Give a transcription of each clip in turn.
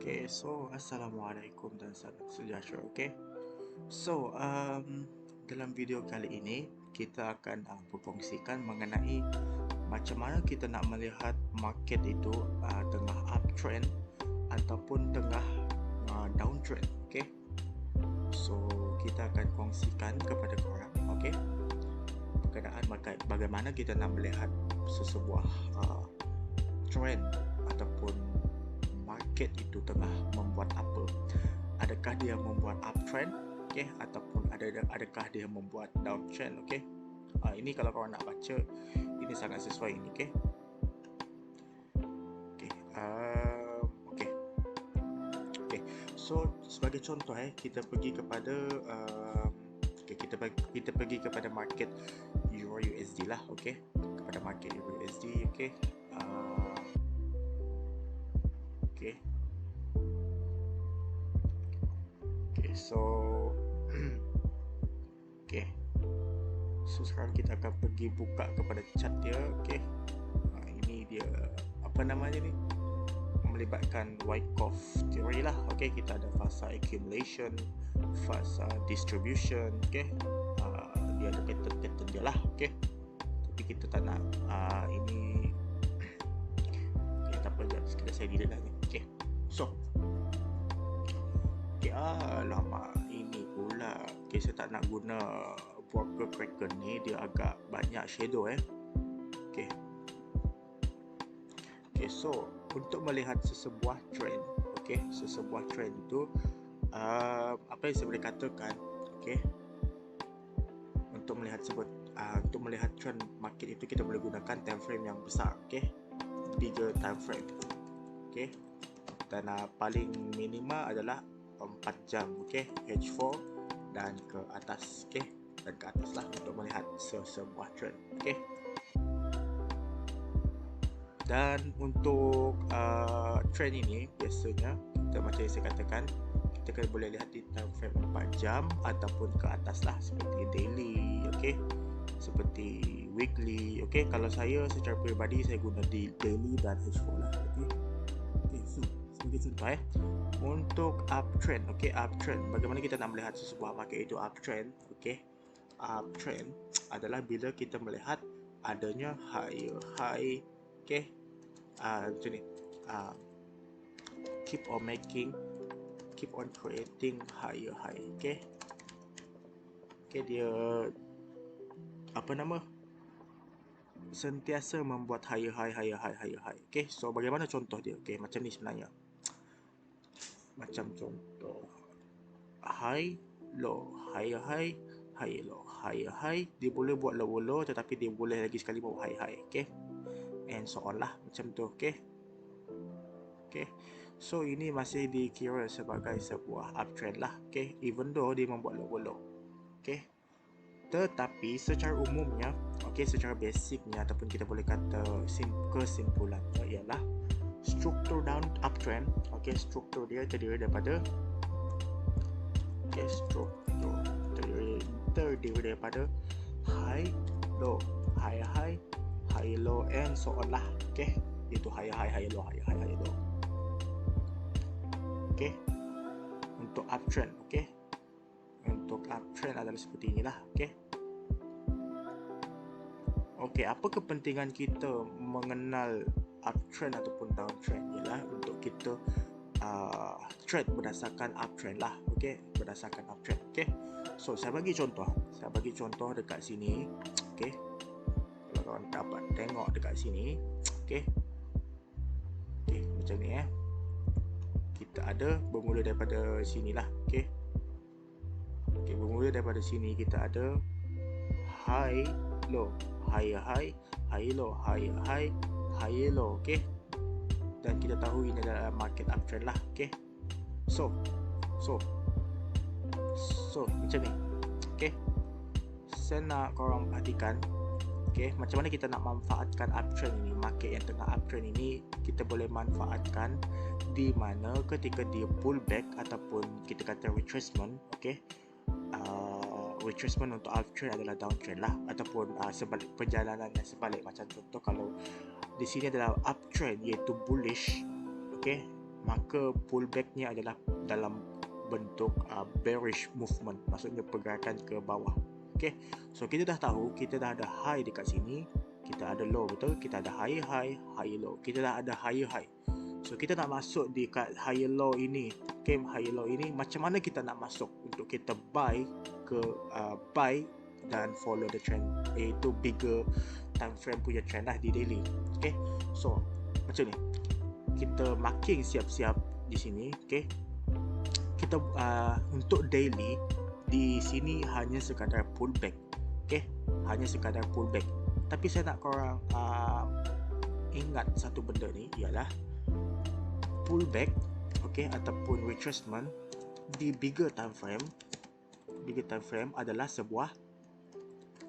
Okay, so Assalamualaikum dan salam sejahtera. Okay, so dalam video kali ini kita akan berkongsikan mengenai macam mana kita nak melihat market itu tengah uptrend ataupun tengah downtrend. Okay, so kita akan kongsikan kepada korang. Okay, berkenaan bagaimana kita nak melihat sesebuah trend ataupun market itu tengah membuat apa. Adakah dia membuat uptrend, okay, ataupun adakah dia membuat downtrend, okay. Ini kalau korang nak baca, ini sangat sesuai ini, okay. Okay. So sebagai contoh, kita pergi kepada kita pergi kepada market Euro USD lah, okay. Kepada market Euro USD, okay. So so sekarang kita akan pergi buka kepada chart dia, okay. Ini dia apa namanya ni, melibatkan Wyckoff theory lah, okay. Kita ada fasa accumulation, fasa distribution, okay. Dia ada pattern dia lah, okay. Tapi kita tak nak ini tak apa, sekadar saya delete lah ni, okay. So lama ini pula, okay, saya tak nak guna broker Kraken ni, dia agak banyak shadow, okay. So untuk melihat sesebuah trend, okay, sesebuah trend itu apa yang saya boleh katakan, okay, untuk melihat trend market itu kita boleh gunakan time frame yang besar, okay, bigger time frame, okay. Dan paling minima adalah 4 jam, okay, H4 dan ke atas, okay, dan ke atas lah untuk melihat sebuah trend, okay. Dan untuk trend ini biasanya kita, macam yang saya katakan, kita boleh lihat di time frame 4 jam ataupun ke atas lah, seperti daily, okay, seperti weekly, okay. Kalau saya secara peribadi saya guna di daily dan H4 lah, okay. So sebagai contoh, untuk uptrend, okay, uptrend, bagaimana kita nak melihat sesebuah market itu uptrend, okay. Uptrend adalah bila kita melihat adanya higher high, okay, macam ni, keep on creating higher high, okay. Dia apa nama, sentiasa membuat higher high, okay. So bagaimana contoh dia, okay, macam ni sebenarnya. Macam contoh high low, higher high, high low, higher high, dia boleh buat lower low, tetapi dia boleh lagi sekali buat high high, okay, and so on lah, macam tu, okay. So ini masih dikira sebagai sebuah uptrend lah, okay, even though dia membuat lower low, okay. Tetapi secara umumnya, okay, secara basicnya ataupun kita boleh kata kesimpulannya ialah struktur down uptrend, okay, struktur dia terdiri daripada, okay, struktur terdiri daripada high low, high high, high low, and so on lah, okay. Itu high high, high low, high high, high low, okay. Untuk uptrend, okay, untuk uptrend adalah seperti inilah, okay. Okay, apa kepentingan kita mengenal uptrend ataupun downtrend? Ialah untuk kita trade berdasarkan uptrend lah, okay, berdasarkan uptrend, okay. So saya bagi contoh dekat sini, okay. Kalau korang dapat tengok dekat sini, okay, macam ni, kita ada bermula daripada sini lah, okay. Bermula daripada sini kita ada high low, higher high, high low, higher high, higher low, okay. Dan kita tahu ini adalah market uptrend lah, okay. So macam ni, okay. Saya nak korang perhatikan, okay, macam mana kita nak manfaatkan uptrend ini, market yang tengah uptrend ini kita boleh manfaatkan di mana ketika dia pullback ataupun kita kata retracement, okay. Retracement untuk uptrend adalah downtrend lah, ataupun sebalik, perjalanan yang sebalik. Macam contoh, kalau di sini adalah uptrend iaitu bullish, okay, maka pullback-nya adalah dalam bentuk bearish movement, maksudnya pergerakan ke bawah. Okay, so kita dah tahu kita dah ada high dekat sini, kita ada low, betul? Kita ada higher high, higher low. Kita dah ada higher high. So kita nak masuk di kat higher low ini. Okay, higher low ini macam mana kita nak masuk untuk kita buy buy dan follow the trend, iaitu bigger time frame punya trend lah di daily. Okay, so macam ni kita marking siap-siap di sini. Okay, kita untuk daily di sini hanya sekadar pullback. Okay, hanya sekadar pullback. Tapi saya nak korang ingat satu benda ni, ialah pullback, okay, ataupun retracement di bigger time frame adalah sebuah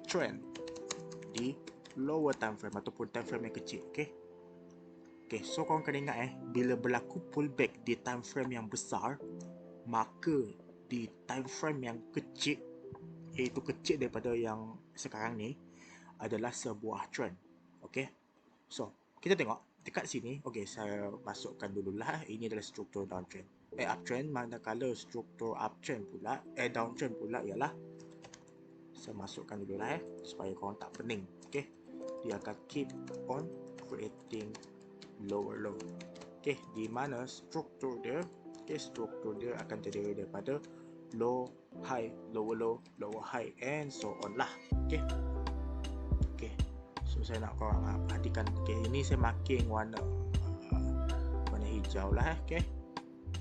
trend di lower time frame ataupun time frame yang kecil. Okay, so korang kena ingat bila berlaku pullback di time frame yang besar, maka di time frame yang kecil, iaitu kecil daripada yang sekarang ni, adalah sebuah trend. Okay, so kita tengok dekat sini. Okay, saya masukkan dululah. Ini adalah struktur downtrend, uptrend, manakala struktur uptrend pula, downtrend pula ialah, saya masukkan dululah supaya korang tak pening. Okay, dia akan keep on creating lower low. Okay, di mana struktur dia, struktur dia akan terdiri daripada low high, lower low, lower high, and so on lah. Okay, so saya nak korang perhatikan. Okay, ini saya marking warna hijau lah. Okay,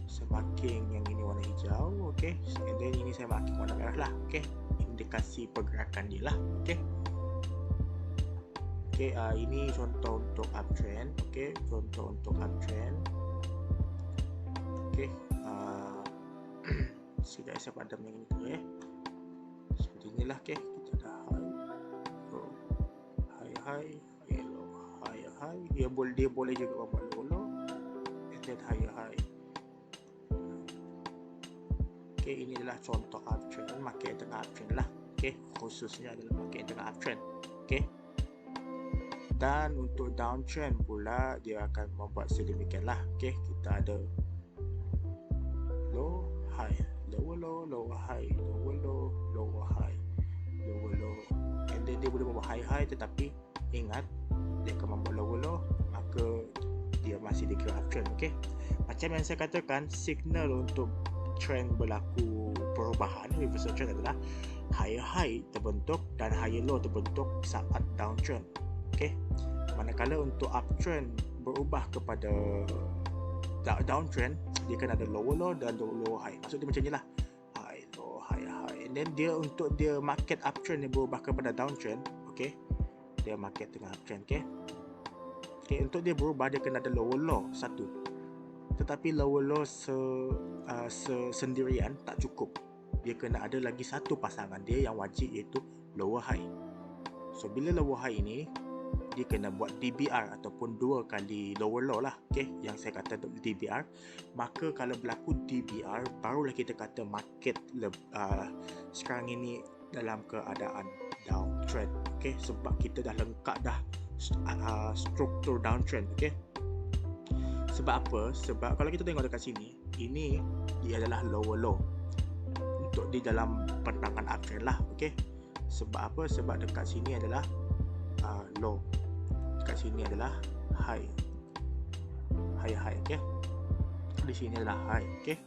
saya marking yang ini warna hijau. Okay, and then ini saya marking warna merah lah. Okay, indikasi pergerakan dia lah. Okay, ini contoh untuk uptrend. Okay, contoh untuk uptrend. Okay, sekejap saya padam yang ini dulu. Seperti inilah. Okay, kita dah high, low, high. Dia boleh juga membuat low low, and then high. Okay, ini adalah contoh uptrend, market tengah uptrend lah. Okay, khususnya adalah market tengah uptrend. Okay, dan untuk downtrend pula dia akan membuat sedemikian lah. Okay, kita ada low high, lower low, lower high, lower low, lower high, lower low, and then dia boleh membuat high, tetapi ingat dia akan membuat lower low, maka dia masih dikira uptrend. Okay, macam yang saya katakan, signal untuk trend berlaku perubahan, reversal trend, adalah higher high terbentuk dan higher low terbentuk saat downtrend. Okay, manakala untuk uptrend berubah kepada downtrend, dia akan ada lower low dan lower high. Maksud dia macam ni lah, high low, high. And then dia untuk dia market uptrend yang berubah kepada downtrend, okay, dia market tengah uptrend. Okay, untuk dia berubah dia kena ada lower low satu. Tetapi lower low sendirian tak cukup. Dia kena ada lagi satu pasangan dia yang wajib, iaitu lower high. So bila lower high ini, dia kena buat DBR ataupun 2 kali lower low lah. Okay, yang saya kata DBR. Maka kalau berlaku DBR, barulah kita kata market sekarang ini dalam keadaan downtrend. Okay, sebab kita dah lengkap dah struktur downtrend. Okay, sebab apa? Sebab kalau kita tengok dekat sini, ini dia adalah lower low untuk di dalam pandangan uptrend lah. Okay, sebab apa? Sebab dekat sini adalah low, dekat sini adalah high. Okay, di sini adalah high. Okay,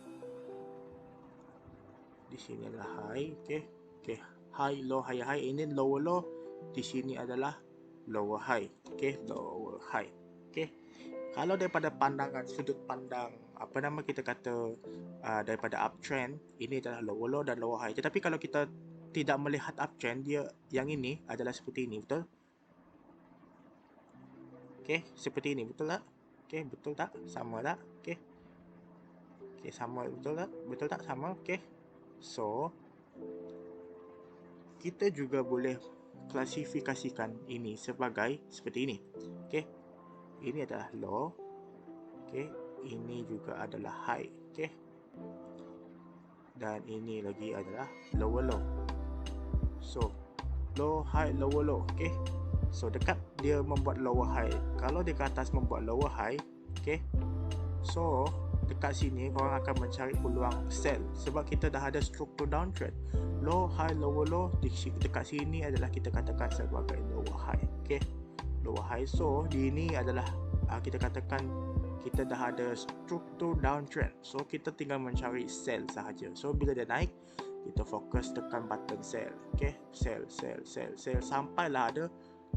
di sini adalah high. Okay, high low, high. Ini lower low, di sini adalah lower high. Okay, lower high. Okay, kalau daripada pandangan sudut pandang kita kata daripada uptrend, ini adalah lower low dan lower high. Tetapi kalau kita tidak melihat uptrend, dia yang ini adalah seperti ini, betul? Okay, seperti ini, betul tak? Okay, betul tak? Sama tak? Okay, sama, betul tak? Betul tak? Sama. Okay, so kita juga boleh klasifikasikan ini sebagai seperti ini. Okay, ini adalah low. Okay, ini juga adalah high. Okay, dan ini lagi adalah lower low. So low, high, lower low. Okay, so dekat dia membuat lower high, kalau dia ke atas membuat lower high. Okay, so dekat sini korang akan mencari peluang sell sebab kita dah ada struktur downtrend. Low, high, lower low dekat sini adalah kita katakan sebagai lower high. Okay, lower high. So di ini adalah kita katakan kita dah ada struktur downtrend. So kita tinggal mencari sell sahaja. So bila dia naik, kita fokus tekan button sell. Okay, sell sampailah ada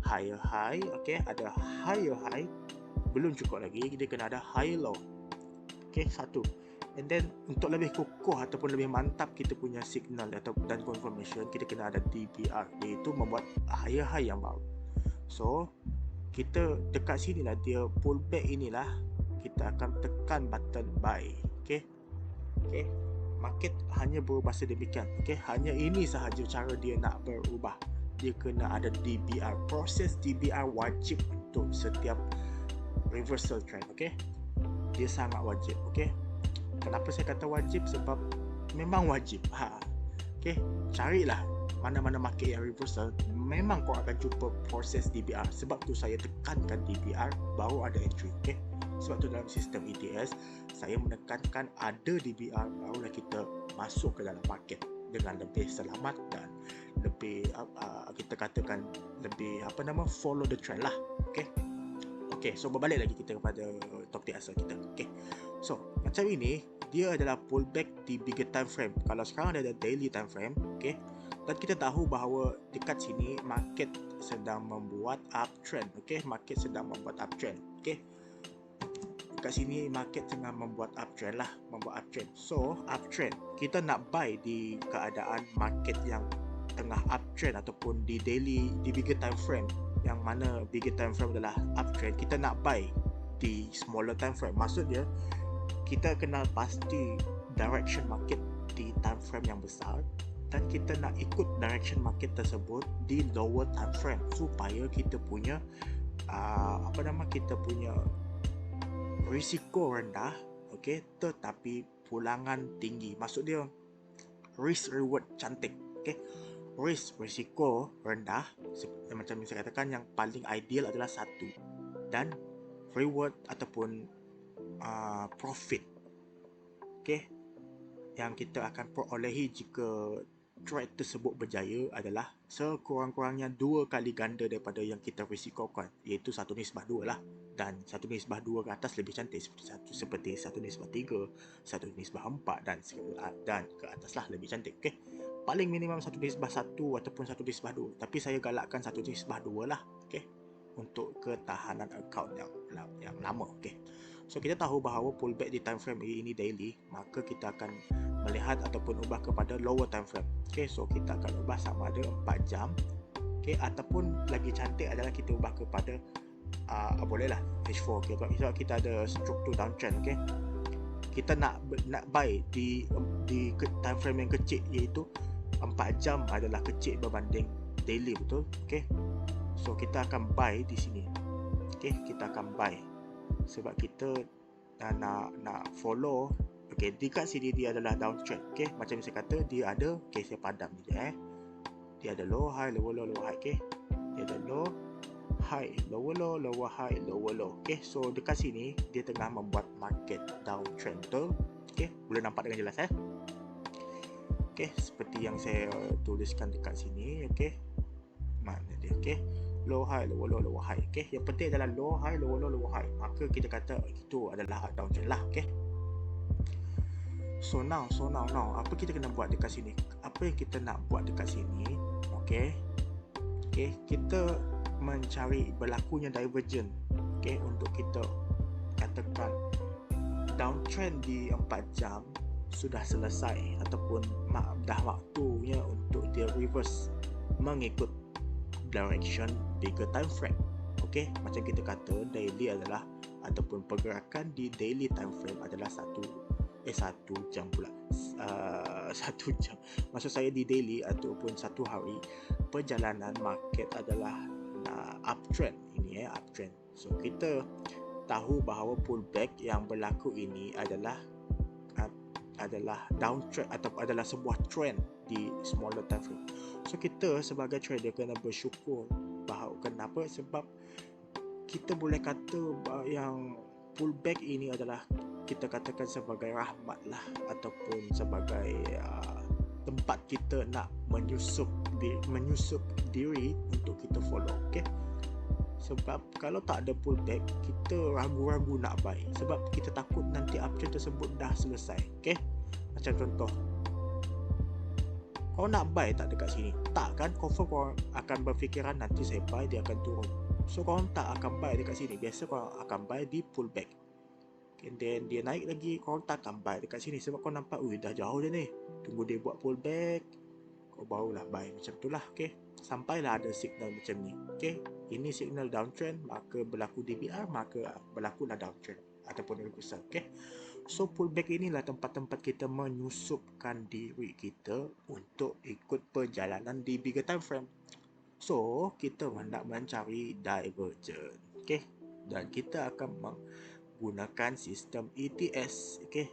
higher high. Okay, ada higher high, belum cukup lagi, dia kena ada high low. Okay, satu. And then untuk lebih kokoh ataupun lebih mantap kita punya signal dan confirmation, kita kena ada DBR, iaitu membuat higher high yang baru. So kita dekat sini lah, dia pullback inilah kita akan tekan button buy. Okay, market hanya berubah sedemikian. Okay, hanya ini sahaja cara dia nak berubah. Dia kena ada DBR. Proses DBR wajib untuk setiap reversal trend. Okay, dia sangat wajib. Okay, kenapa saya kata wajib? Sebab memang wajib. Okay, carilah mana-mana market yang reversal, memang kau akan jumpa proses DBR. Sebab tu saya tekankan DBR baru ada entry. Okay, sebab tu dalam sistem ETS saya menekankan ada DBR barulah kita masuk ke dalam market dengan lebih selamat dan lebih kita katakan lebih follow the trend lah. Okay, so berbalik lagi kita kepada topik asal kita. Okay, so macam ini dia adalah pullback di bigger time frame. Kalau sekarang dia ada daily time frame. Okay, dan kita tahu bahawa dekat sini market sedang membuat uptrend. Okay, market sedang membuat uptrend. Okay, dekat sini market tengah membuat uptrend lah, So uptrend, kita nak buy di keadaan market yang tengah uptrend ataupun di daily, di bigger time frame, yang mana bigger time frame adalah uptrend. Kita nak buy di smaller time frame. Maksudnya kita kenal pasti direction market di time frame yang besar, dan kita nak ikut direction market tersebut di lower time frame supaya kita punya kita punya risiko rendah, okay, tetapi pulangan tinggi. Maksud dia risk reward cantik. Okay, risiko rendah, macam saya katakan, yang paling ideal adalah 1, dan reward ataupun profit, okay, yang kita akan perolehi jika trade tersebut berjaya adalah sekurang-kurangnya 2 kali ganda daripada yang kita risikokan, iaitu 1:2 lah, dan 1:2 ke atas lebih cantik, seperti 1:3, 1:4 dan ke atas lah lebih cantik. Okay, paling minimum 1:1 ataupun 1:2, tapi saya galakkan 1:2 lah. Okay, untuk ketahanan account yang lama. Okay, so kita tahu bahawa pullback di time frame ini daily, maka kita akan melihat ataupun ubah kepada lower time frame. Okay, so kita akan ubah sama ada 4 jam. Okay, ataupun lagi cantik adalah kita ubah kepada bolehlah H4. Okay, sebab kita ada struktur downtrend. Okay, kita nak buy di time frame yang kecil, iaitu 4 jam adalah kecil berbanding daily, betul? Okay, so kita akan buy di sini. Okay, kita akan buy sebab kita nak follow. Okay, dekat sini dia adalah downtrend. Okay, macam saya kata, dia ada, okay, saya padam dia. Dia ada low high, lower low, lower high. Okay, dia ada low high, lower low, lower high, lower low. Okay, so dekat sini dia tengah membuat market downtrend, betul? Okay, boleh nampak dengan jelas. Okay, seperti yang saya tuliskan dekat sini. Okay, mana dia? Okay, low high, lower low, lower high. Okay, yang penting adalah low high, lower low, lower high, maka kita kata itu adalah downtrend lah. Okay, so now apa kita kena buat dekat sini? Apa yang kita nak buat dekat sini? Okay, kita mencari berlakunya divergent. Okay, untuk kita katakan downtrend di 4 jam sudah selesai, ataupun dah waktunya untuk dia reverse mengikut direction bigger time frame. Okay, macam kita kata daily adalah, ataupun pergerakan di daily time frame adalah 1 jam pula. 1 jam, maksud saya di daily ataupun 1 hari perjalanan market adalah uptrend. Ini uptrend. So kita tahu bahawa pullback yang berlaku ini adalah downtrend atau adalah sebuah trend di smaller time frame. So kita sebagai trader kena bersyukur bahawa, kenapa? Sebab kita boleh kata yang pullback ini adalah kita katakan sebagai rahmat lah, ataupun sebagai tempat kita nak menyusup diri untuk kita follow. Okay, sebab kalau tak ada pullback, kita ragu-ragu nak buy, sebab kita takut nanti uptrend tersebut dah selesai. Okay, macam contoh, kau nak buy tak dekat sini? Tak kan? Confirm kau akan berfikiran nanti saya buy dia akan turun. So kau tak akan buy dekat sini. Biasa kau akan buy di pullback. And then dia naik lagi, kau tak akan buy dekat sini sebab kau nampak, dah jauh je ni. Tunggu dia buat pullback, kau barulah buy. Macam itulah. Okay, sampailah ada signal macam ni. Okay, ini signal downtrend, maka berlaku DBR, maka berlakulah downtrend ataupun reversal. Okay, so pullback inilah tempat-tempat kita menyusupkan diri kita untuk ikut perjalanan di bigger time frame. So kita hendak mencari divergent. Okay, dan kita akan menggunakan sistem ETS. Okay,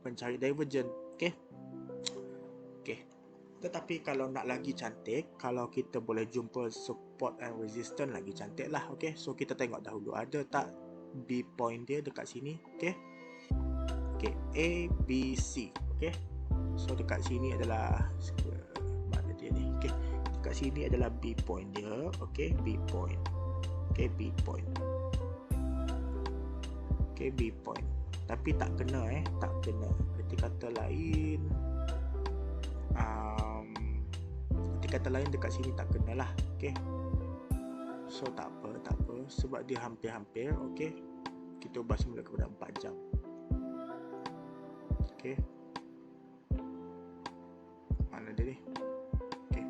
mencari divergent. Okay. Tetapi kalau nak lagi cantik, kalau kita boleh jumpa support and resistance, lagi cantik lah. Okay, so kita tengok dahulu ada tak B point dia dekat sini. Okay, A, B, C. Okay, so dekat sini adalah mana dia ni. Okay, dekat sini adalah B point dia. Okay, B point. Okay, B point. Okay, B point. Tapi tak kena tak kena. Berarti kata lain, dekat sini tak kena lah. Okay, so tak apa, sebab dia hampir-hampir. Okay, kita ubah semula kepada 4 jam. Okay, mana dia ni? Okay,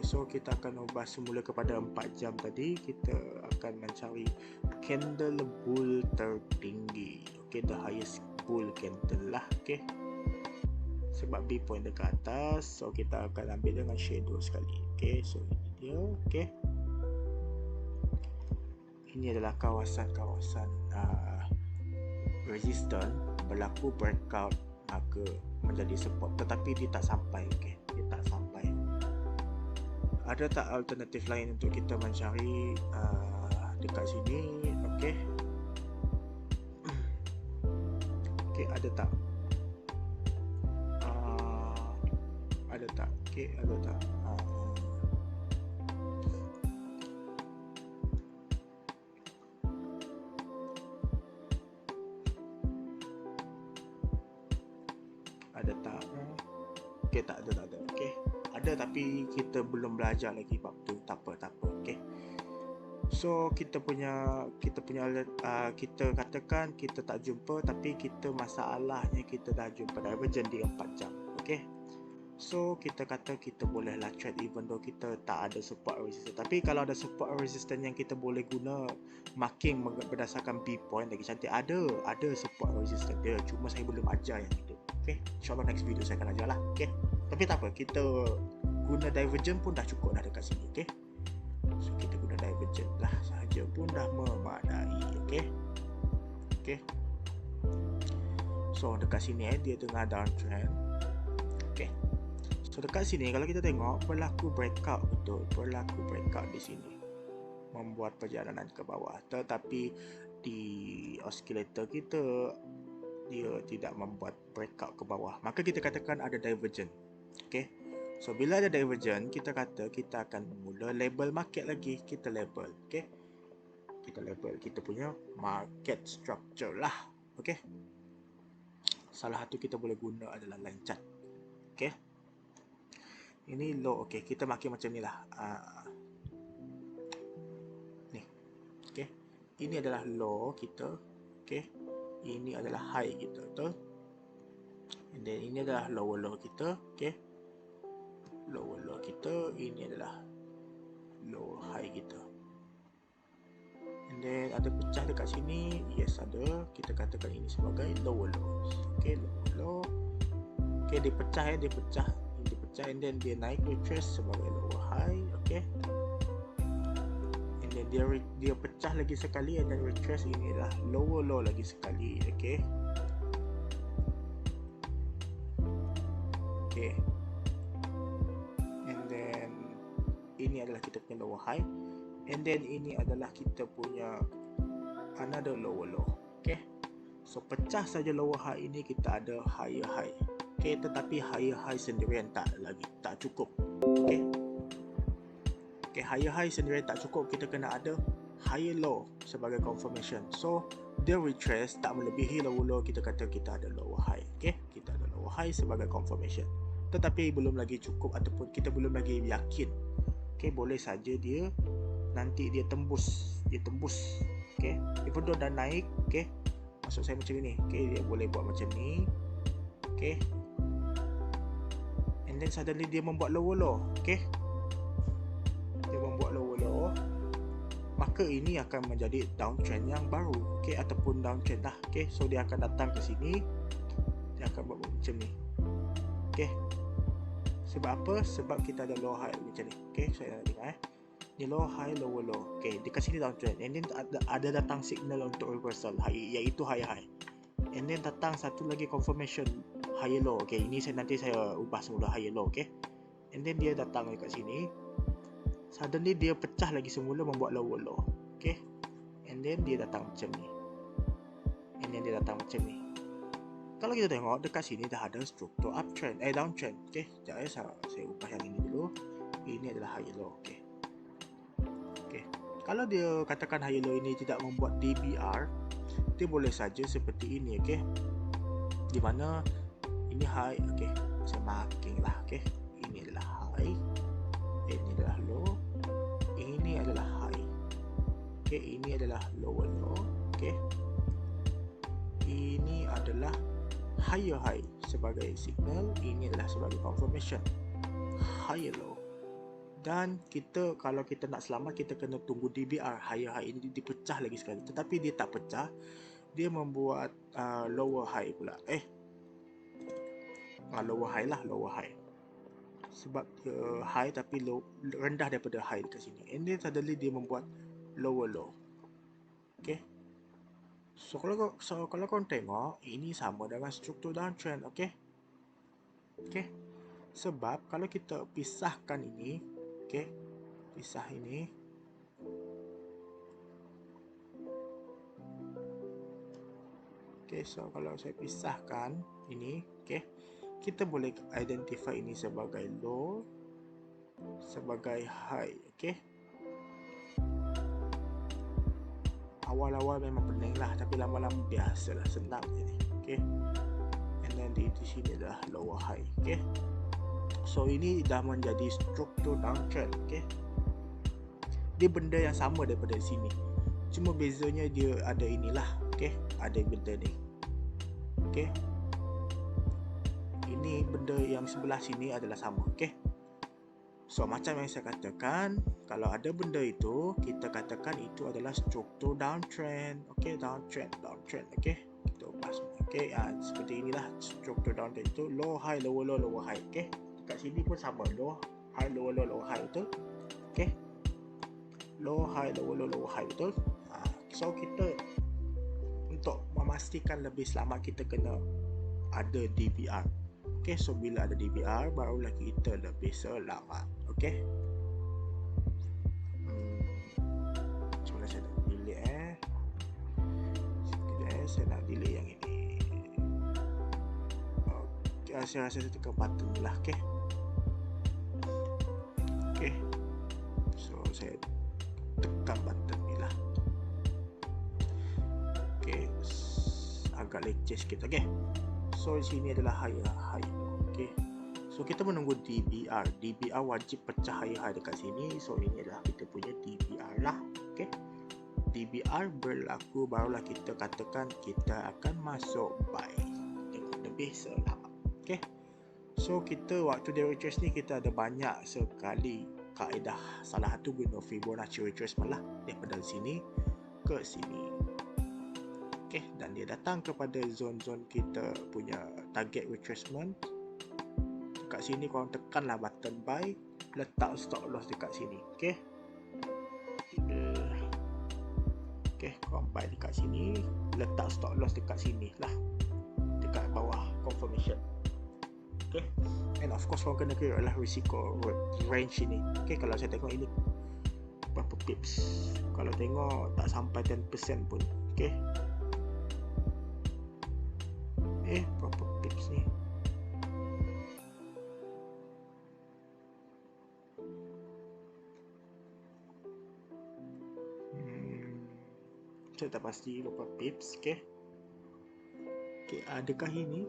so kita akan ubah semula kepada 4 jam tadi. Kita akan mencari candle bull tertinggi. Okay, the highest bull candle lah. Okay, sebab B point dekat atas, so kita akan ambil dengan shadow sekali. Okay, so ini dia. Okay, ini adalah kawasan-kawasan resistance. Berlaku breakout, maka menjadi support, tetapi dia tak sampai. Okay, dia tak sampai. Ada tak alternatif lain untuk kita mencari dekat sini? Okay, okay, ada tak? Okay, ada tak? Ada tak? Okay, tak ada. Okay, ada tapi kita belum belajar lagi bab tu. Tak apa. Okay, so kita katakan kita tak jumpa, tapi kita masalahnya kita dah jumpa divergent di 4 jam. Okay, so kita kata kita bolehlah trade even though kita tak ada support resistance. Tapi kalau ada support resistance yang kita boleh guna marking berdasarkan B point, lagi cantik. Ada support resistance dia, cuma saya belum ajar yang itu. Okay, insyaAllah next video saya akan ajar lah. Okay, tapi tak apa, kita guna divergent pun dah cukup dah dekat sini. Okay, so kita guna divergent lah sahaja pun dah memadai. Okay, so dekat sini dia tengah downtrend. Okay, so dekat sini kalau kita tengok berlaku breakout, betul, berlaku breakout di sini, membuat perjalanan ke bawah. Tetapi di oscillator kita dia tidak membuat breakout ke bawah, maka kita katakan ada divergent. Okay, so bila ada divergent, kita kata kita akan mula label market lagi. Kita label. Okay, kita label kita punya market structure lah. Okay, salah satu kita boleh guna adalah line chart. Okay, ini low. Okay, kita marking macam ni lah. Ni. Okay, ini adalah low kita. Okay, ini adalah high kita, betul? And then ini adalah lower low kita. Okay, lower low kita. Ini adalah lower high kita. And then ada pecah dekat sini. Yes, ada. Kita katakan ini sebagai lower low. Okay, lower low. Okay, dia pecah. Dia pecah, and then dia naik retrace sebagai lower high. Okay, and then dia pecah lagi sekali, and then retrace. Ini adalah lower low lagi sekali. Okay, and then ini adalah kita punya lower high, and then ini adalah kita punya another lower low. Okay, So pecah saja lower high ini, kita ada higher high. Okay, tetapi higher high sendirian tak cukup. Okay, higher high sendirian tak cukup, kita kena ada higher low sebagai confirmation. So dia retrace tak melebihi lower low, kita kata kita ada lower high. Okay, kita ada lower high sebagai confirmation, tetapi belum lagi cukup ataupun kita belum lagi yakin. Okay, boleh saja dia nanti dia tembus. Okay, even though dah naik, okay, maksud saya macam ni. Okay, dia boleh buat macam ni. Okay, and then suddenly dia membuat lower low. Okay, dia membuat lower low, maka ini akan menjadi downtrend yang baru. Okay, ataupun downtrend lah. Okay, so dia akan datang ke sini, dia akan buat macam ni. Okay, sebab apa? Sebab kita ada low high macam ni. Okay, saya nak tengok ni low high lower low. Okay, dekat sini downtrend, and then ada datang signal untuk reversal iaitu high high, and then datang satu lagi confirmation higher low. Okay, ini nanti saya ubah semula higher low. Okay, and then dia datang dekat sini, suddenly dia pecah lagi semula membuat lower low. Okay, and then dia datang macam ni, and then dia datang macam ni. Kalau kita tengok dekat sini dah ada struktur uptrend, downtrend. Okay, sekejap saya ubah yang ini dulu. Ini adalah higher low. Okay, kalau dia katakan higher low ini tidak membuat DBR, dia boleh saja seperti ini. Okay, di mana ini high. Okay, saya marking lah. Okay, ini adalah high, ini adalah low, ini adalah high. Okay, ini adalah lower low. Okay, ini adalah higher high sebagai signal, ini adalah sebagai confirmation higher low. Dan kita, kalau kita nak selamat, kita kena tunggu DBR higher high ini dipecah lagi sekali. Tetapi dia tak pecah, dia membuat lower high pula. Lower high lah, lower high. Sebab dia high tapi low, rendah daripada high dekat sini. And then suddenly dia membuat lower low. Okay, so kalau korang tengok, ini sama dengan struktur downtrend. Okay, sebab kalau kita pisahkan ini, okay, pisah ini, okay, so kalau saya pisahkan ini, okay, kita boleh identify ini sebagai low, sebagai high. Okay, awal-awal memang pening lah, tapi lama-lama biasalah, senang je ni. Okay, and then di sini adalah lower high. Okay, so ini dah menjadi struktur downtrend. Okay, dia benda yang sama daripada sini, cuma bezanya dia ada inilah. Okay, ada benda ni. Okay, ini benda yang sebelah sini adalah sama. Okay, so macam yang saya katakan, kalau ada benda itu, kita katakan itu adalah struktur downtrend. Okay, downtrend. Okay, kita ubah semua. Okay, seperti inilah struktur downtrend itu, low high lower low lower high. Okay, dekat sini pun sama, low high lower low lower high, betul. Okay, low high lower low lower high, betul. So kita untuk memastikan lebih selamat, kita kena ada DBR. Okay, so bila ada DBR, barulah kita lebih selamat. Okay, macam mana saya nak delete saya nak delete yang ini. Okay, saya rasa saya tekan button ni lah. Okay, so saya tekan button ni lah. Okay, agak leceh sikit. Okay, so di sini adalah high. Okay, so kita menunggu DBR. DBR wajib pecah high dekat sini. So ini adalah kita punya DBR lah. Okay, DBR berlaku, barulah kita katakan kita akan masuk buy dengan lebih selamat. Okay, so kita waktu dia retrace ni, kita ada banyak sekali kaedah. Salah satu guna Fibonacci retracement lah, daripada sini ke sini. Okay, dan dia datang kepada zone-zone kita punya target retracement. Dekat sini korang tekanlah button buy, letak stop loss dekat sini. Okay, korang buy dekat sini, letak stop loss dekat sini lah, dekat bawah confirmation. Okay, and of course korang kena kira lah risiko range ini. Okay, kalau saya tengok ini berapa pips, kalau tengok tak sampai 10% pun. Okay, Berapa pips ni? Saya tak pasti berapa pips. Okay, adakah ini?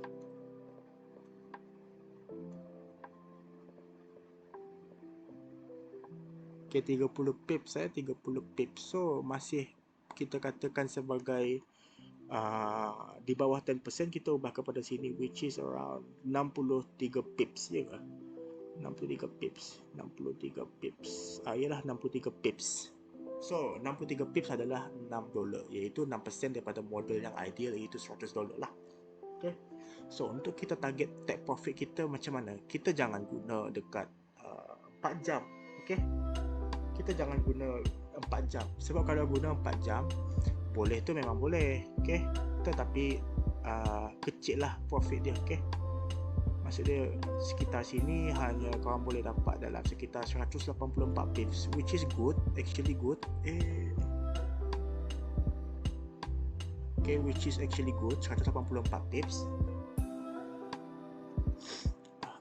Okay, 30 pips 30 pips. So masih kita katakan sebagai di bawah 10%. Kita ubah kepada sini, which is around 63 pips, ya ke? 63 pips. Ialah 63 pips. So 63 pips adalah $6, iaitu 6% daripada model yang ideal, iaitu $100 lah. Okay. So untuk kita target take profit kita macam mana? Kita jangan guna dekat 4 jam. Okay, kita jangan guna 4 jam. Sebab kalau guna 4 jam, boleh tu memang boleh. Okay, tetapi kecil lah profit dia. Okay, maksud dia sekitar sini hanya korang boleh dapat dalam sekitar 184 pips, which is good, actually good. Okay, which is actually good, 184 pips.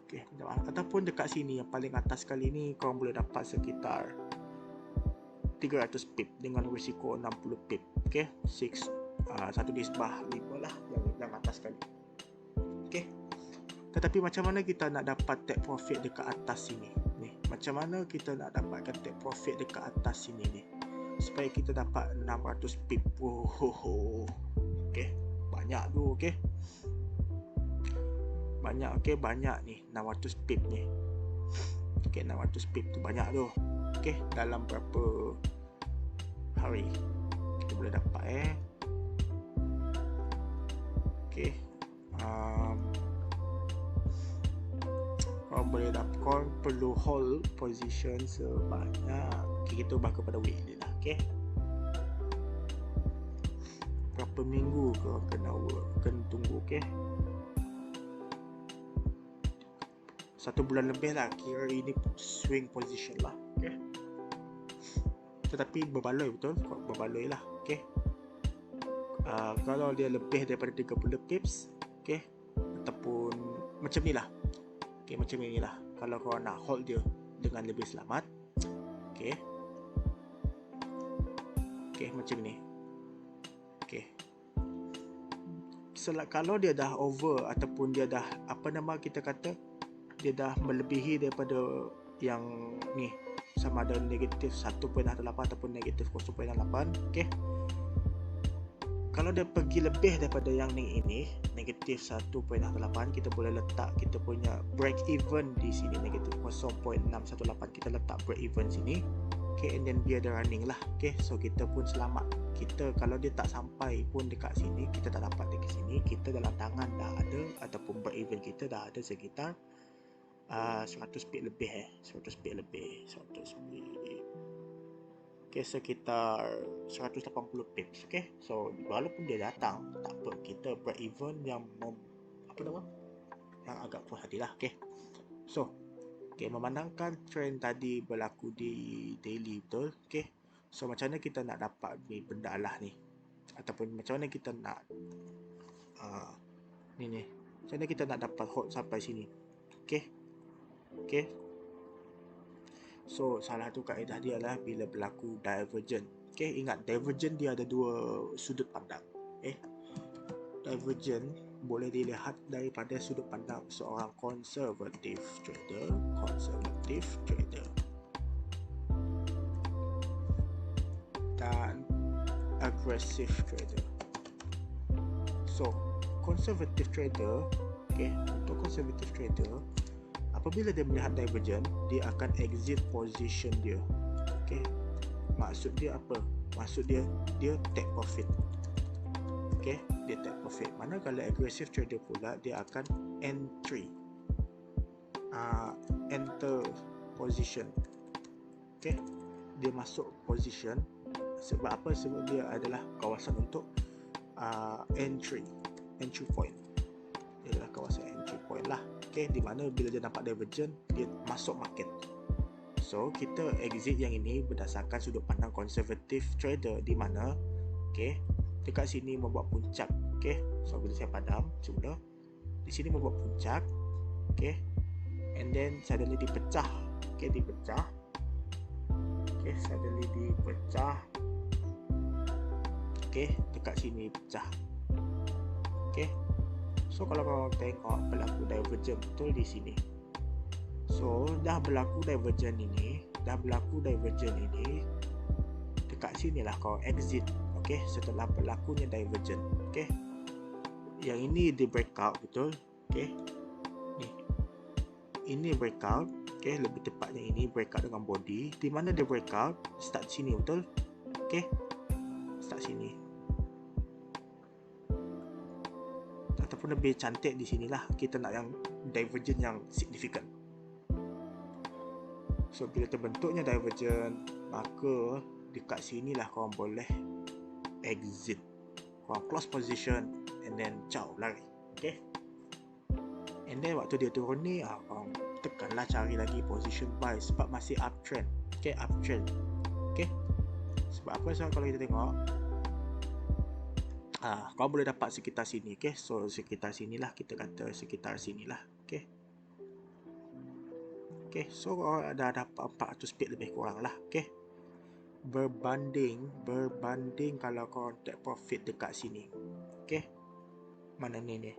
Okay, ataupun dekat sini yang paling atas kali ni korang boleh dapat sekitar 300 pip dengan risiko 60 pip. Okay, 1 nisbah 5 lah yang atas kali. Okay, tetapi macam mana kita nak dapat take profit dekat atas sini ni? Macam mana kita nak dapatkan take profit dekat atas sini ni supaya kita dapat 600 pip? Okay, banyak tu. Okay, banyak. Okay, banyak ni 600 pip ni. Okay, 600 pip tu banyak tu. Okay, dalam berapa hari kita boleh dapat Okay, korang boleh dapat, korang perlu hold position sebanyak, okay, kita ubah kepada weekly lah. Okay, berapa minggu korang kena tunggu. Okay, 1 bulan lebih lah, kira ini swing position lah. Okay, tetapi berbaloi, betul, berbaloi lah. Okay, kalau dia lebih daripada 30 pips, okay, ataupun macam ni lah. Okay, macam ni lah kalau korang nak hold dia dengan lebih selamat. Okay, macam ni. Okay, kalau dia dah over ataupun dia dah kita kata dia dah melebihi daripada yang ni, sama ada negatif 1.8 ataupun negatif 0.8. Okay, kalau dia pergi lebih daripada yang ini negatif 1.8, kita boleh letak kita punya break even di sini, negatif 0.618. kita letak break even sini. Okay, and then dia ada running lah. Okay, so kita pun selamat. Kita kalau dia tak sampai pun dekat sini, kita tak dapat dekat sini, kita dalam tangan dah ada, ataupun break even kita dah ada sekitar 100 pip lebih 100 pip. Okay, sekitar 180 pips. Okay, so walaupun dia datang, tak apa, kita break even yang yang agak puas hati lah. Okay, so memandangkan trend tadi berlaku di daily, betul. Okay, so macam mana kita nak dapat ni benda lah ni, ataupun macam mana kita nak macam mana kita nak dapat hold sampai sini. Okay, so salah satu kaedah dia adalah bila berlaku divergent. Okay, ingat divergent dia ada dua sudut pandang. Divergent boleh dilihat daripada sudut pandang seorang conservative trader dan aggressive trader. So conservative trader, untuk conservative trader, apabila dia melihat divergent, dia akan exit position dia. Maksud dia apa? Maksud dia take profit. Dia take profit. Manakala aggressive trader pula, dia akan enter position. Dia masuk position. Sebab apa? Sebab dia adalah kawasan untuk entry point. Dia adalah kawasan entry point lah. Di mana bila dia nampak divergent, dia masuk market. So kita exit yang ini berdasarkan sudut pandang conservative trader, di mana dekat sini membuat puncak. Okay, so bila saya padam semula, di sini membuat puncak. Okay, and then suddenly dipecah. Okay, dipecah. Okay, suddenly dipecah. Okay, dekat sini pecah. Okay, so kalau korang tengok berlaku divergent betul di sini. So dah berlaku divergent ini, dekat sinilah korang exit. Okay, setelah berlakunya divergent. Okay, yang ini di breakout betul. Okay, ni ini breakout. Okay, lebih tepatnya ini breakout dengan body. Di mana dia breakout? Start sini betul. Okay, start sini. Ataupun lebih cantik di sinilah, kita nak yang divergent yang significant. So bila terbentuknya divergent, maka dekat sinilah korang boleh exit. Korang close position and then ciao, lari. Okay, and then waktu dia turun ni, korang tekanlah cari lagi position buy sebab masih uptrend. Okay, uptrend. Okay, sebab apa? So kalau kita tengok, kau boleh dapat sekitar sini. Okay, so sekitar sinilah, kita kata sekitar sinilah. Okay, okay, so kau dah dapat 400 pip lebih kurang lah. Okay, berbanding kalau kau take profit dekat sini. Okay, mana ni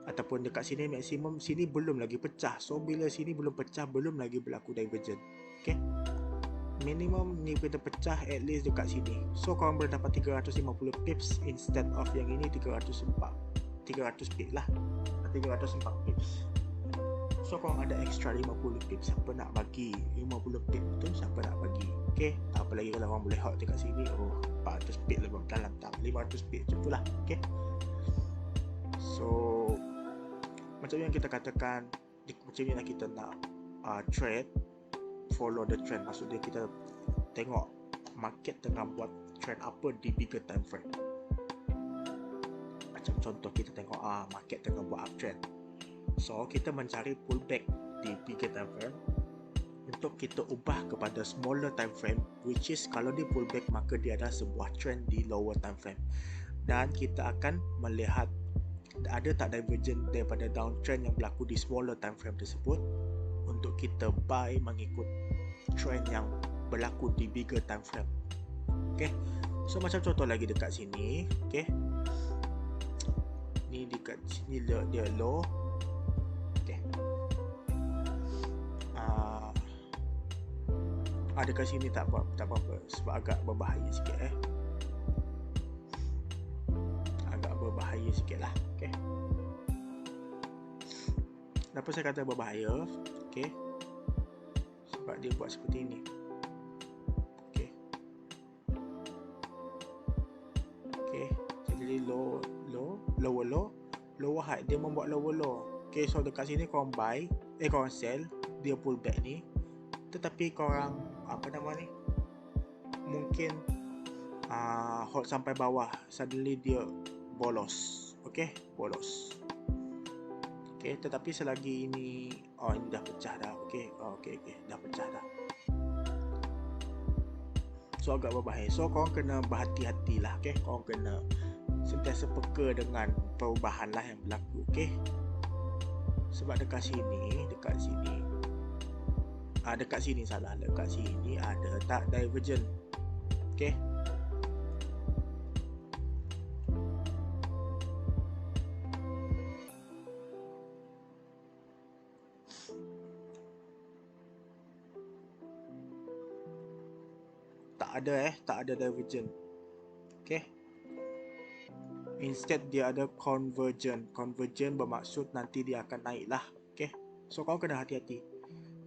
ataupun dekat sini maksimum, sini belum lagi pecah. So bila sini belum pecah, belum lagi berlaku divergent. Okay, minimum ni kita pecah at least dekat sini. So korang boleh dapat 350 pips instead of yang ini 300 pip lah, 304 pips. So korang ada extra 50 pips. Siapa nak bagi 50 pip tu, siapa nak bagi? Okay, apalagi kalau orang boleh hold dekat sini, 400 pip lebih dalam, tak 500 pip macam tu lah. Okay, so macam yang kita katakan, macam ni lah kita nak trade, follow the trend. Maksudnya kita tengok market tengah buat trend apa di bigger time frame. Macam contoh kita tengok market tengah buat uptrend, so kita mencari pullback di bigger time frame untuk kita ubah kepada smaller time frame, which is kalau dia pullback maka dia ada sebuah trend di lower time frame, dan kita akan melihat ada tak divergent daripada downtrend yang berlaku di smaller time frame tersebut untuk kita buy mengikut trend yang berlaku di bigger time frame. Okay, so macam contoh lagi dekat sini. Okay, ni dekat sini dia low. Okay, dekat sini tak apa-apa sebab agak berbahaya sikit berbahaya sikit lah. Okay, kenapa saya kata berbahaya? Okay, sebab dia buat seperti ini. Okay, okay, jadi lower high, dia membuat lower low. Okay, so dekat sini korang buy, korang sell, dia pull back ni, tetapi korang mungkin hold sampai bawah, suddenly dia bolos. Okay, bolos. Okay, tetapi selagi ini ini dah pecah dah. Okay, dah pecah dah. So agak berbahaya. So korang kena berhati-hati lah. Okay, korang kena sentiasa peka dengan perubahan lah yang berlaku. Okay, sebab dekat sini ada tak divergent. Okay, tak ada divergent. Okay, instead dia ada convergent. Convergent bermaksud nanti dia akan naik lah. Okay, so kau kena hati-hati.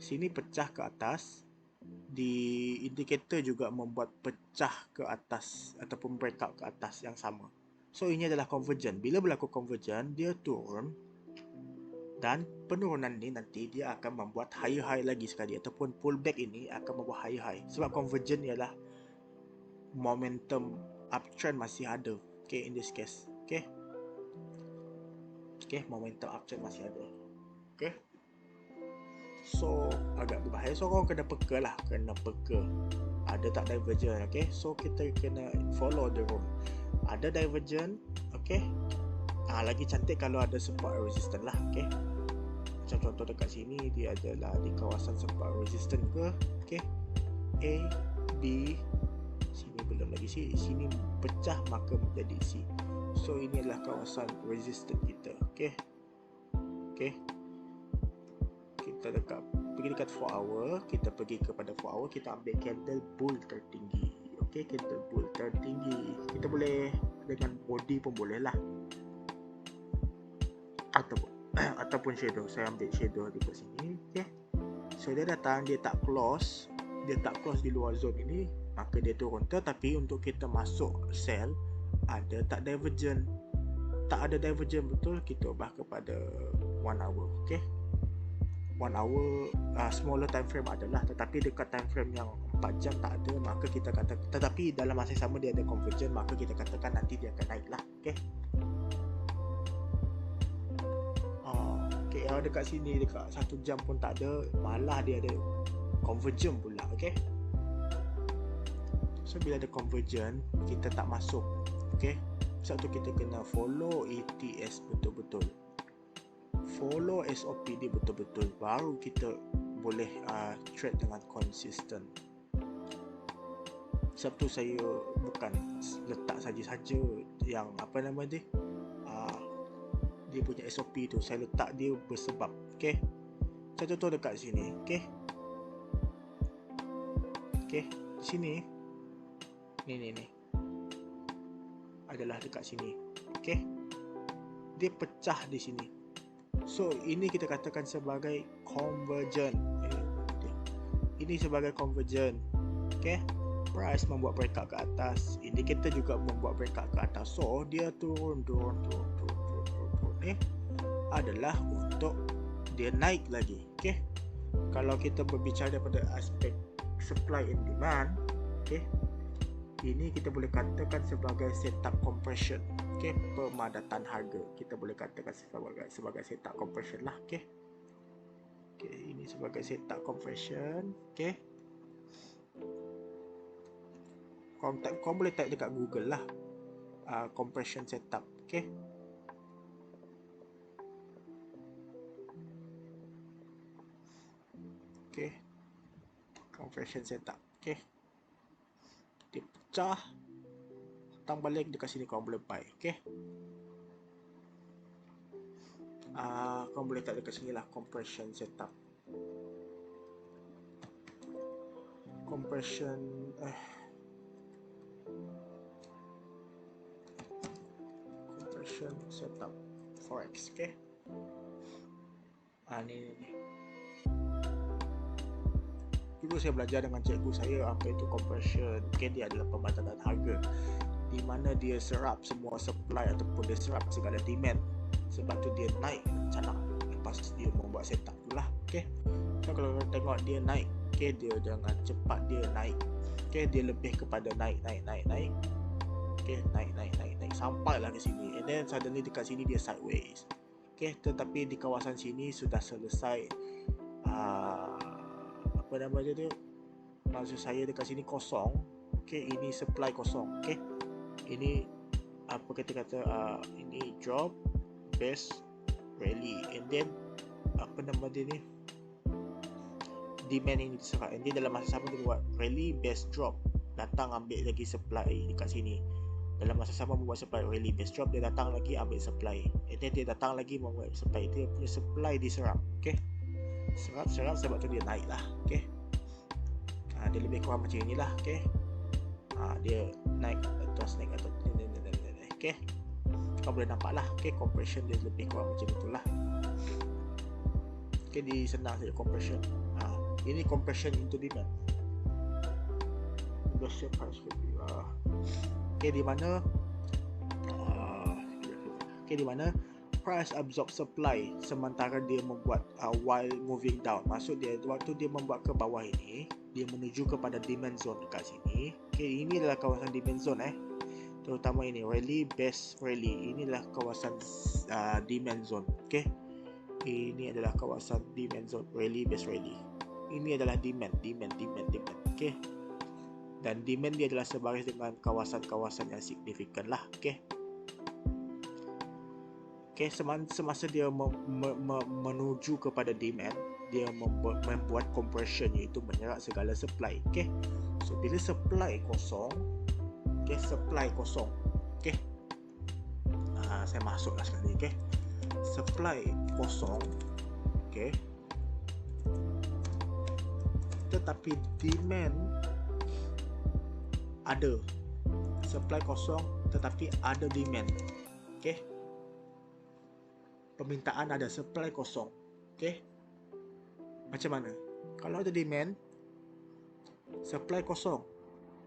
Sini pecah ke atas, di indikator juga membuat pecah ke atas ataupun breakout ke atas yang sama. So ini adalah convergent. Bila berlaku convergent, dia turun, dan penurunan ni nanti dia akan membuat high lagi sekali, ataupun pullback ini akan membuat high. Sebab convergent ialah momentum uptrend masih ada. Okay, in this case. Okay, momentum uptrend masih ada. Okay, so agak berbahaya. So korang kena peka lah, ada tak divergent. Okay, so kita kena follow the rule. Ada divergent, okay. Lagi cantik kalau ada support resistance lah. Okay, macam contoh dekat sini dia adalah di kawasan support resistance ke. Okay, A, B, sini belum lagi C, sini pecah maka menjadi C. So ini adalah kawasan resistance kita. Okay, okay, kita pergi dekat 4 hour, kita pergi kepada 4 hour, kita ambil candle bull tertinggi. Okay, candle bull tertinggi, kita boleh dengan body pun boleh lah, ataupun shadow. Saya ambil shadow di sini. Okay, so dia datang, dia tak close di luar zone ini, maka dia turun. Tetapi untuk kita masuk sell, ada tak divergent? Tak ada divergent betul, kita ubah kepada 1 hour. Okay, 1 hour smaller time frame adalah, tetapi dekat time frame yang 4 jam tak ada, maka kita kata, tetapi dalam masa yang sama dia ada convergence, maka kita katakan nanti dia akan naik lah. Okay, okay, dekat sini dekat 1 jam pun tak ada, malah dia ada convergence pula. Okay, so bila ada convergence kita tak masuk. Okay, sebab tu kita kena follow ETS betul-betul, follow SOP dia betul-betul, baru kita boleh trade dengan konsisten. Sebab tu saya bukan letak saja-saja yang apa nama dia, dia punya SOP tu, saya letak dia bersebab. Okay, contoh dekat sini. Okay, okay, di sini ni adalah dekat sini. Okay, dia pecah di sini. So ini kita katakan sebagai convergent. Ini sebagai convergent. Okay, price membuat breakout ke atas, indikator juga membuat breakout ke atas. So dia turun adalah untuk dia naik lagi. Okay, kalau kita berbicara daripada aspek supply and demand, okay, ini kita boleh katakan sebagai setup compression. Okay, pemadatan harga, kita boleh katakan sebagai setup compression lah. Okay, okay, ini sebagai setup compression. Okay, kau boleh type dekat Google lah, compression setup. Okay, okay, compression setup. Okay, dia pecah, datang balik dekat sini, kau boleh buy. Okay, kau boleh tak dekat sini lah, compression setup, compression setup forex. Okay, ni dulu saya belajar dengan cikgu saya apa itu compression. Okay, dia adalah pemadatan harga, di mana dia serap semua supply ataupun dia serap segala demand. Sebab tu dia naik canak, lepas dia membuat setup tu lah. Okay, so kalau tengok dia naik, okay, dia jangan cepat dia naik. Okay, dia lebih kepada naik. Okay, naik sampailah ke sini, and then suddenly dekat sini dia sideways. Okay, tetapi di kawasan sini sudah selesai apa nama dia tu, maksud saya dekat sini kosong. Okay, ini supply kosong. Okay, ini apa kita kata, ini drop base rally, and then apa nama dia ni, demand ini diserap, and then dalam masa sama dia buat rally base drop, datang ambil lagi supply dekat sini. Dalam masa sama membuat supply rally base drop, dia datang lagi ambil supply, and then dia datang lagi membuat supply, dia punya supply diserap. Okay, serap sebab tu dia naik lah. Okay, dia lebih kurang macam inilah. Okay, dia naik atas. Okay, kau boleh nampak lah. Okay, compression dia lebih kurang macam itulah. Okay, di senang saja compression. Ini compression into demand, industrial price review. Okay, di mana price absorb supply sementara dia membuat while moving down. Maksud dia waktu dia membuat ke bawah ini, dia menuju kepada demand zone dekat sini. Okay, ini adalah kawasan demand zone terutama ini rally base rally, inilah kawasan demand zone. Okay, ini adalah kawasan demand zone, rally base rally, ini adalah demand. Okay, dan demand dia adalah sebaris dengan kawasan-kawasan yang signifikan lah. Okey, semasa dia menuju kepada demand, dia membuat compression, iaitu menyerap segala supply. So bila supply kosong, supply kosong. Saya masuklah sekali. Supply kosong, tetapi demand ada. Supply kosong tetapi ada demand. Permintaan ada, supply kosong. Macam mana? Kalau ada demand, supply kosong,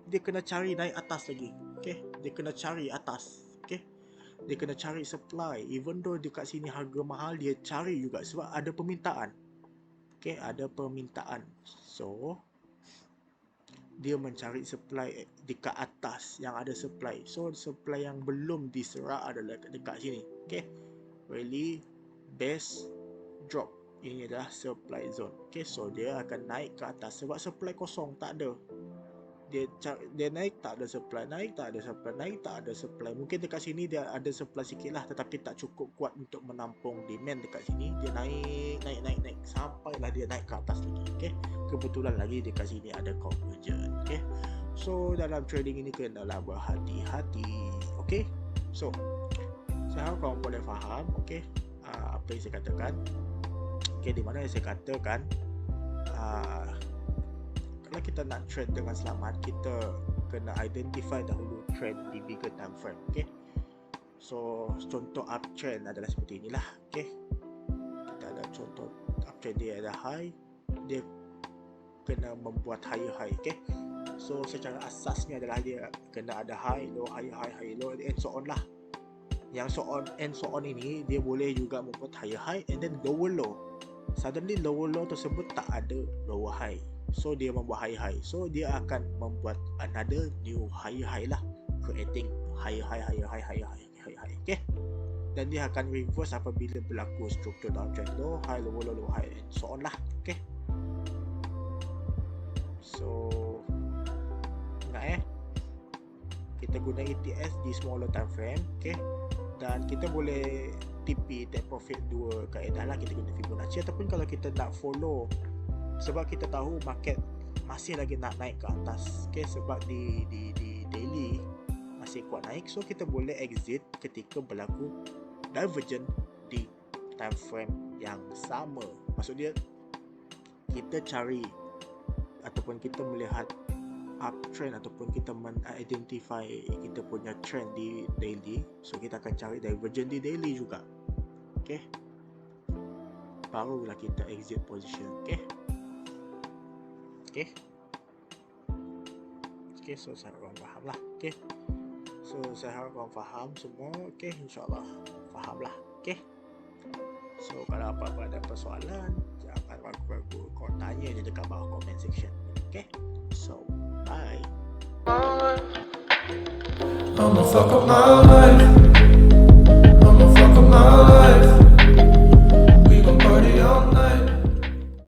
dia kena cari naik atas lagi. Dia kena cari atas. Dia kena cari supply. Even though dekat sini harga mahal, dia cari juga sebab ada permintaan. Ada permintaan. So dia mencari supply dekat atas yang ada supply. So supply yang belum diserap adalah dekat sini. Really base drop. Ini adalah supply zone. So dia akan naik ke atas sebab supply kosong, tak ada. Dia naik, tak ada supply, naik, tak ada supply, naik, tak ada supply. Mungkin dekat sini dia ada supply sikit lah, tetapi tak cukup kuat untuk menampung demand dekat sini. Dia naik sampailah dia naik ke atas lagi. Kebetulan lagi dekat sini ada convergence. So dalam trading ini kenalah berhati-hati. So saya harap kamu boleh faham apa yang saya katakan. Di mana yang saya katakan, kalau kita nak trade dengan selamat, kita kena identify dahulu trend di bigger time frame. So contoh uptrend adalah seperti inilah. Kita ada contoh uptrend, dia ada high, dia kena membuat higher high. So secara asasnya adalah dia kena ada high low, high low, and so on lah. Yang so on ini dia boleh juga membuat higher high and then lower low. Suddenly lower low tersebut tak ada lower high, so dia membuat high high. So dia akan membuat another new higher high lah, creating higher high. Dan dia akan reverse apabila berlaku struktur downtrend, low high, low high, and so on lah. So ingat kita guna ETS di smaller time frame. Dan kita boleh TP, take profit, dua kaedah lah. Kita guna Fibonacci, ataupun kalau kita nak follow, sebab kita tahu market masih lagi nak naik ke atas, sebab di daily masih kuat naik, so kita boleh exit ketika berlaku divergent di time frame yang sama. Maksud dia, kita cari ataupun kita melihat uptrend ataupun kita identify kita punya trend di daily, so kita akan cari divergent di daily juga. Barulah kita exit position. So saya harap korang faham lah. So saya harap korang faham semua. InsyaAllah faham lah. So kalau apa-apa ada persoalan, jangan ragu-ragu, kau tanya je dekat bawah comment section. So bye. I'ma fuck up my life. I'ma fuck up my life. We gon' party all night.